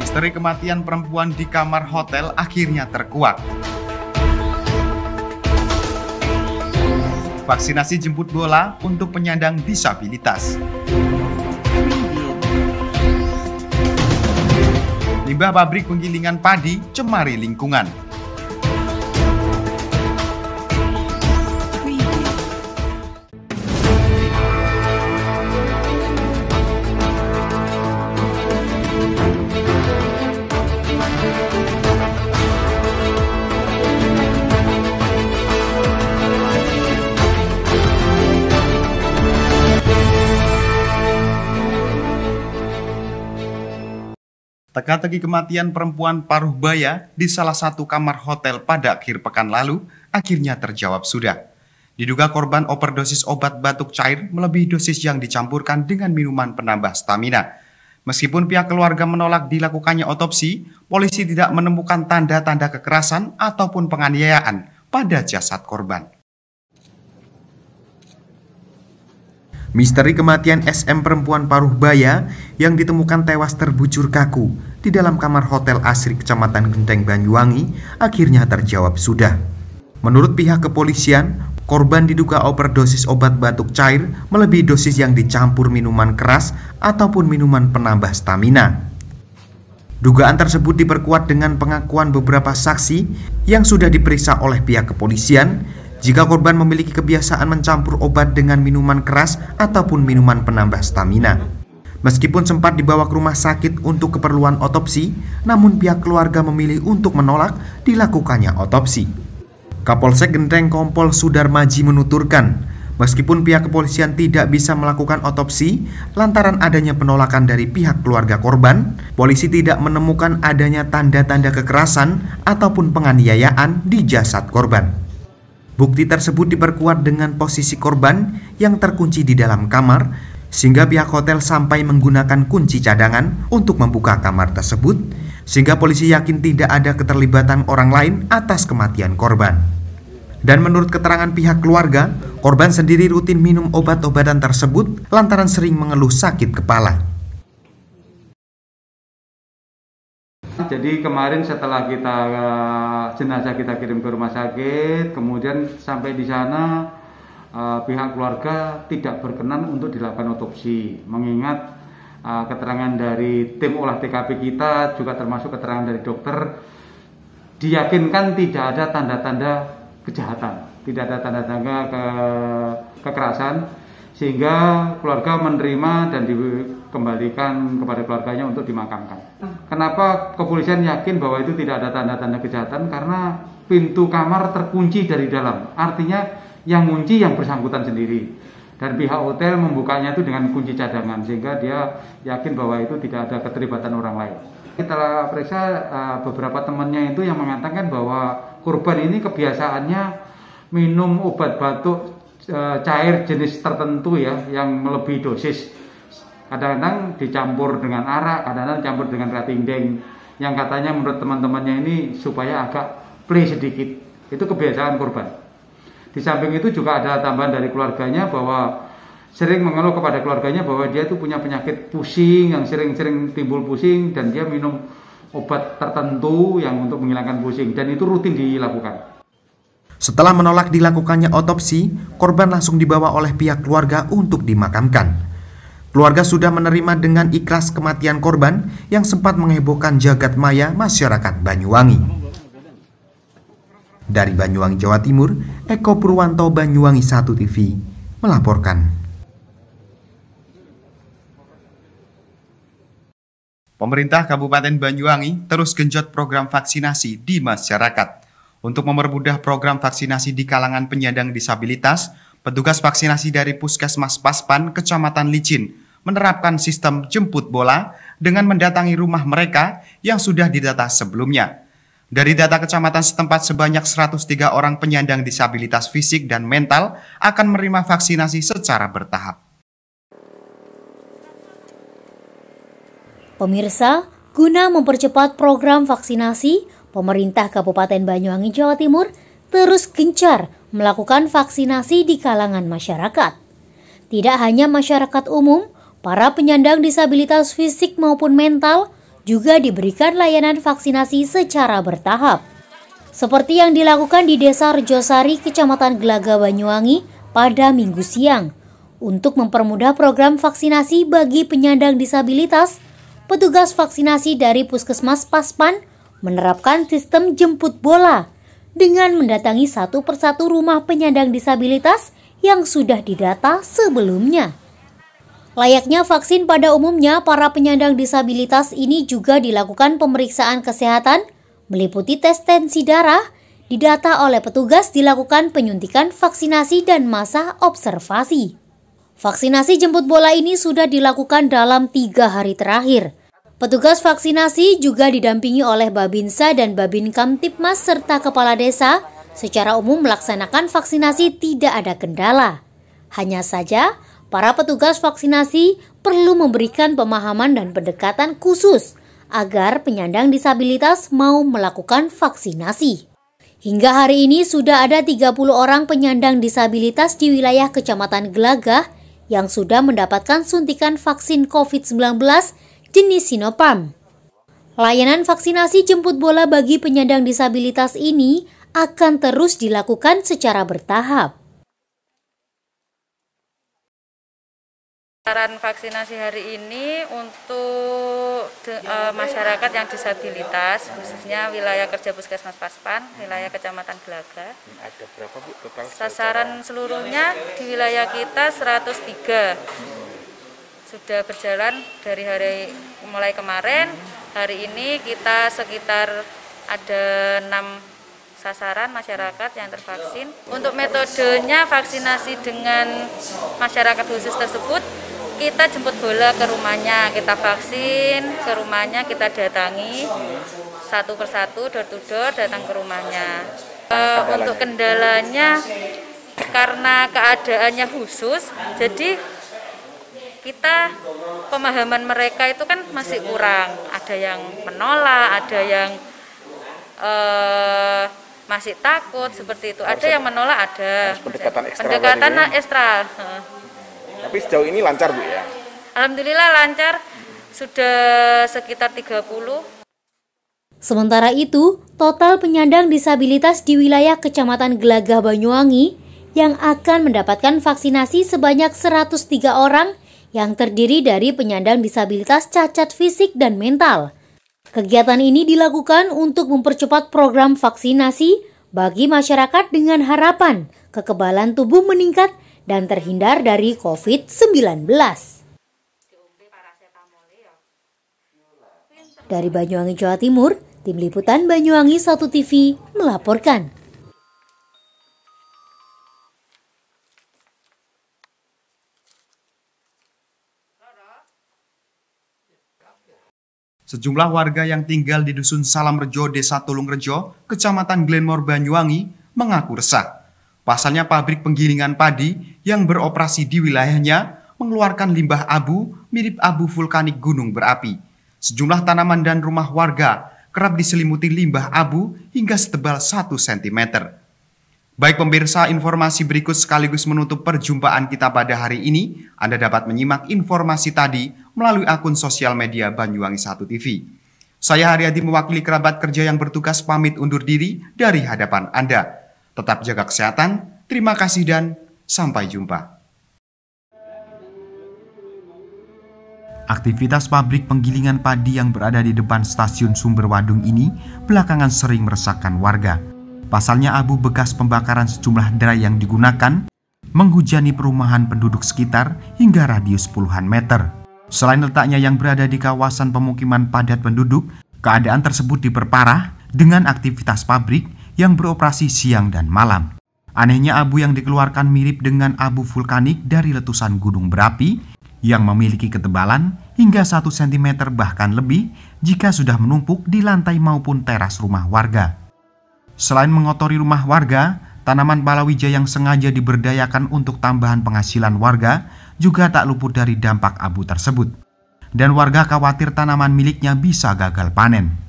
Misteri kematian perempuan di kamar hotel akhirnya terkuak. Vaksinasi jemput bola untuk penyandang disabilitas. Limbah pabrik penggilingan padi cemari lingkungan. Teka-teki kematian perempuan paruh baya di salah satu kamar hotel pada akhir pekan lalu akhirnya terjawab sudah. Diduga korban overdosis obat batuk cair melebihi dosis yang dicampurkan dengan minuman penambah stamina. Meskipun pihak keluarga menolak dilakukannya otopsi, polisi tidak menemukan tanda-tanda kekerasan ataupun penganiayaan pada jasad korban. Misteri kematian SM perempuan paruh baya yang ditemukan tewas terbujur kaku di dalam kamar hotel Asri Kecamatan Genteng Banyuwangi akhirnya terjawab sudah. Menurut pihak kepolisian, korban diduga overdosis obat batuk cair melebihi dosis yang dicampur minuman keras ataupun minuman penambah stamina. Dugaan tersebut diperkuat dengan pengakuan beberapa saksi yang sudah diperiksa oleh pihak kepolisian. Jika korban memiliki kebiasaan mencampur obat dengan minuman keras ataupun minuman penambah stamina. Meskipun sempat dibawa ke rumah sakit untuk keperluan otopsi, namun pihak keluarga memilih untuk menolak dilakukannya otopsi. Kapolsek Genteng Kompol Sudarmaji menuturkan, meskipun pihak kepolisian tidak bisa melakukan otopsi lantaran adanya penolakan dari pihak keluarga korban, polisi tidak menemukan adanya tanda-tanda kekerasan ataupun penganiayaan di jasad korban. Bukti tersebut diperkuat dengan posisi korban yang terkunci di dalam kamar, sehingga pihak hotel sampai menggunakan kunci cadangan untuk membuka kamar tersebut, sehingga polisi yakin tidak ada keterlibatan orang lain atas kematian korban. Dan menurut keterangan pihak keluarga, korban sendiri rutin minum obat-obatan tersebut lantaran sering mengeluh sakit kepala. Jadi kemarin setelah jenazah kita kirim ke rumah sakit, kemudian sampai di sana pihak keluarga tidak berkenan untuk dilakukan otopsi, mengingat keterangan dari tim olah TKP kita juga termasuk keterangan dari dokter diyakinkan tidak ada tanda-tanda kejahatan, tidak ada tanda-tanda kekerasan, sehingga keluarga menerima dan dikembalikan kepada keluarganya untuk dimakamkan. Kenapa kepolisian yakin bahwa itu tidak ada tanda-tanda kejahatan? Karena pintu kamar terkunci dari dalam, artinya yang kunci yang bersangkutan sendiri. Dan pihak hotel membukanya itu dengan kunci cadangan, sehingga dia yakin bahwa itu tidak ada keterlibatan orang lain. Kita periksa beberapa temannya itu yang mengatakan bahwa korban ini kebiasaannya minum obat batuk cair jenis tertentu ya, yang melebihi dosis. Kadang-kadang dicampur dengan arak, kadang-kadang dicampur dengan ratindeng, yang katanya menurut teman-temannya ini supaya agak play sedikit. Itu kebiasaan korban. Di samping itu juga ada tambahan dari keluarganya bahwa sering mengeluh kepada keluarganya bahwa dia itu punya penyakit pusing, yang sering-sering timbul pusing, dan dia minum obat tertentu yang untuk menghilangkan pusing, dan itu rutin dilakukan. Setelah menolak dilakukannya otopsi, korban langsung dibawa oleh pihak keluarga untuk dimakamkan. Keluarga sudah menerima dengan ikhlas kematian korban yang sempat menghebohkan jagat maya masyarakat Banyuwangi. Dari Banyuwangi, Jawa Timur, Eko Purwanto, Banyuwangi 1 TV, melaporkan. Pemerintah Kabupaten Banyuwangi terus genjot program vaksinasi di masyarakat. Untuk mempermudah program vaksinasi di kalangan penyandang disabilitas, petugas vaksinasi dari Puskesmas Paspan, Kecamatan Licin, menerapkan sistem jemput bola dengan mendatangi rumah mereka yang sudah didata sebelumnya. Dari data kecamatan setempat, sebanyak 103 orang penyandang disabilitas fisik dan mental akan menerima vaksinasi secara bertahap. Pemirsa, guna mempercepat program vaksinasi, pemerintah Kabupaten Banyuwangi, Jawa Timur terus gencar melakukan vaksinasi di kalangan masyarakat. Tidak hanya masyarakat umum, para penyandang disabilitas fisik maupun mental juga diberikan layanan vaksinasi secara bertahap. Seperti yang dilakukan di Desa Rejosari, Kecamatan Gelaga, Banyuwangi pada Minggu siang. Untuk mempermudah program vaksinasi bagi penyandang disabilitas, petugas vaksinasi dari Puskesmas Paspan menerapkan sistem jemput bola dengan mendatangi satu persatu rumah penyandang disabilitas yang sudah didata sebelumnya. Layaknya vaksin pada umumnya, para penyandang disabilitas ini juga dilakukan pemeriksaan kesehatan, meliputi tes tensi darah, didata oleh petugas, dilakukan penyuntikan vaksinasi dan masa observasi. Vaksinasi jemput bola ini sudah dilakukan dalam 3 hari terakhir. Petugas vaksinasi juga didampingi oleh Babinsa dan Babin Kamtipmas serta Kepala Desa. Secara umum melaksanakan vaksinasi tidak ada kendala. Hanya saja, para petugas vaksinasi perlu memberikan pemahaman dan pendekatan khusus agar penyandang disabilitas mau melakukan vaksinasi. Hingga hari ini sudah ada 30 orang penyandang disabilitas di wilayah Kecamatan Gelagah yang sudah mendapatkan suntikan vaksin COVID-19 jenis Sinopharm. Layanan vaksinasi jemput bola bagi penyandang disabilitas ini akan terus dilakukan secara bertahap. Sasaran vaksinasi hari ini untuk masyarakat yang disabilitas, khususnya wilayah kerja Puskesmas Paspan, wilayah Kecamatan Gelaga. Ada berapa Bu total? Sasaran seluruhnya di wilayah kita 103. Sudah berjalan dari hari mulai kemarin, hari ini kita sekitar ada 6 sasaran masyarakat yang tervaksin. Untuk metodenya vaksinasi dengan masyarakat khusus tersebut, kita jemput bola ke rumahnya, kita vaksin ke rumahnya, kita datangi satu persatu, door to door, datang ke rumahnya. Untuk kendalanya, karena keadaannya khusus, jadi kita pemahaman mereka itu kan masih kurang. Ada yang menolak, ada yang masih takut seperti itu. Ada yang menolak, ada. Pendekatan ekstra. Tapi sejauh ini lancar Bu ya? Alhamdulillah lancar, sudah sekitar 30. Sementara itu, total penyandang disabilitas di wilayah Kecamatan Gelagah, Banyuwangi yang akan mendapatkan vaksinasi sebanyak 103 orang yang terdiri dari penyandang disabilitas cacat fisik dan mental. Kegiatan ini dilakukan untuk mempercepat program vaksinasi bagi masyarakat dengan harapan kekebalan tubuh meningkat dan terhindar dari COVID-19. Dari Banyuwangi, Jawa Timur, Tim Liputan Banyuwangi 1 TV melaporkan. Sejumlah warga yang tinggal di Dusun Salam Rejo, Desa Tulung Rejo, Kecamatan Glenmore, Banyuwangi, mengaku resah. Pasalnya pabrik penggilingan padi yang beroperasi di wilayahnya mengeluarkan limbah abu mirip abu vulkanik gunung berapi. Sejumlah tanaman dan rumah warga kerap diselimuti limbah abu hingga setebal 1 cm. Baik pemirsa, informasi berikut sekaligus menutup perjumpaan kita pada hari ini. Anda dapat menyimak informasi tadi melalui akun sosial media Banyuwangi 1 TV. Saya Haryadi mewakili kerabat kerja yang bertugas pamit undur diri dari hadapan Anda. Tetap jaga kesehatan, terima kasih dan sampai jumpa. Aktivitas pabrik penggilingan padi yang berada di depan stasiun Sumber Wadung ini belakangan sering meresahkan warga. Pasalnya abu bekas pembakaran sejumlah derai yang digunakan menghujani perumahan penduduk sekitar hingga radius puluhan meter. Selain letaknya yang berada di kawasan pemukiman padat penduduk, keadaan tersebut diperparah dengan aktivitas pabrik yang beroperasi siang dan malam. Anehnya abu yang dikeluarkan mirip dengan abu vulkanik dari letusan gunung berapi yang memiliki ketebalan hingga 1 cm bahkan lebih jika sudah menumpuk di lantai maupun teras rumah warga. Selain mengotori rumah warga, tanaman palawija yang sengaja diberdayakan untuk tambahan penghasilan warga juga tak luput dari dampak abu tersebut. Dan warga khawatir tanaman miliknya bisa gagal panen.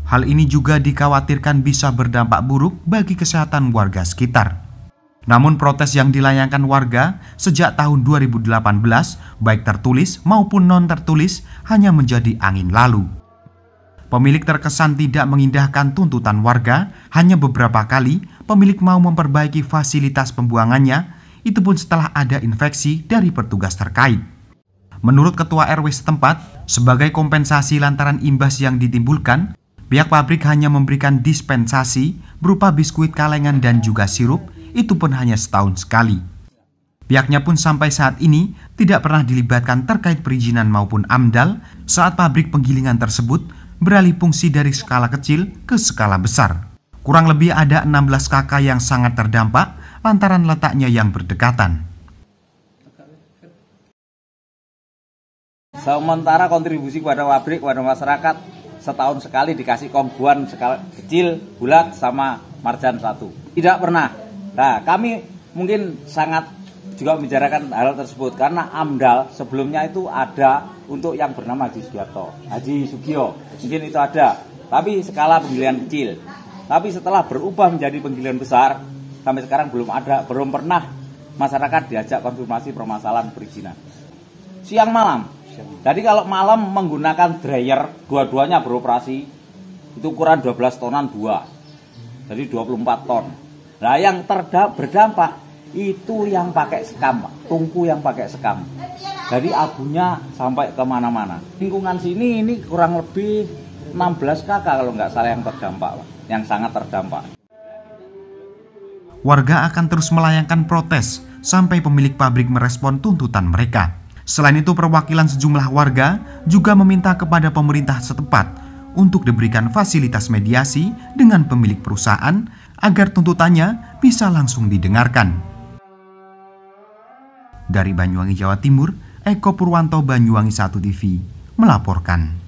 Hal ini juga dikhawatirkan bisa berdampak buruk bagi kesehatan warga sekitar. Namun protes yang dilayangkan warga sejak tahun 2018, baik tertulis maupun non tertulis, hanya menjadi angin lalu. Pemilik terkesan tidak mengindahkan tuntutan warga, hanya beberapa kali pemilik mau memperbaiki fasilitas pembuangannya, itu pun setelah ada infeksi dari petugas terkait. Menurut Ketua RW setempat, sebagai kompensasi lantaran imbas yang ditimbulkan, pihak pabrik hanya memberikan dispensasi berupa biskuit kalengan dan juga sirup, itu pun hanya setahun sekali. Pihaknya pun sampai saat ini tidak pernah dilibatkan terkait perizinan maupun AMDAL saat pabrik penggilingan tersebut beralih fungsi dari skala kecil ke skala besar. Kurang lebih ada 16 KK yang sangat terdampak lantaran letaknya yang berdekatan. Sementara kontribusi kepada pabrik, kepada masyarakat setahun sekali dikasih kongguan skala kecil, bulat, sama marjan 1. Tidak pernah. Nah, kami mungkin sangat juga membicarakan hal tersebut karena AMDAL sebelumnya itu ada untuk yang bernama Haji Sugio, mungkin itu ada, tapi skala penggilian kecil. Tapi setelah berubah menjadi penggilian besar, sampai sekarang belum pernah masyarakat diajak konfirmasi permasalahan perizinan. Siang malam. Jadi kalau malam menggunakan dryer, dua-duanya beroperasi, itu ukuran 12 tonan 2, jadi 24 ton. Nah yang berdampak itu yang pakai sekam, tungku yang pakai sekam. Jadi abunya sampai kemana-mana. Lingkungan sini ini kurang lebih 16 KK kalau nggak salah yang terdampak, yang sangat terdampak. Warga akan terus melayangkan protes sampai pemilik pabrik merespon tuntutan mereka. Selain itu, perwakilan sejumlah warga juga meminta kepada pemerintah setempat untuk diberikan fasilitas mediasi dengan pemilik perusahaan agar tuntutannya bisa langsung didengarkan. Dari Banyuwangi, Jawa Timur, Eko Purwanto, Banyuwangi 1 TV melaporkan.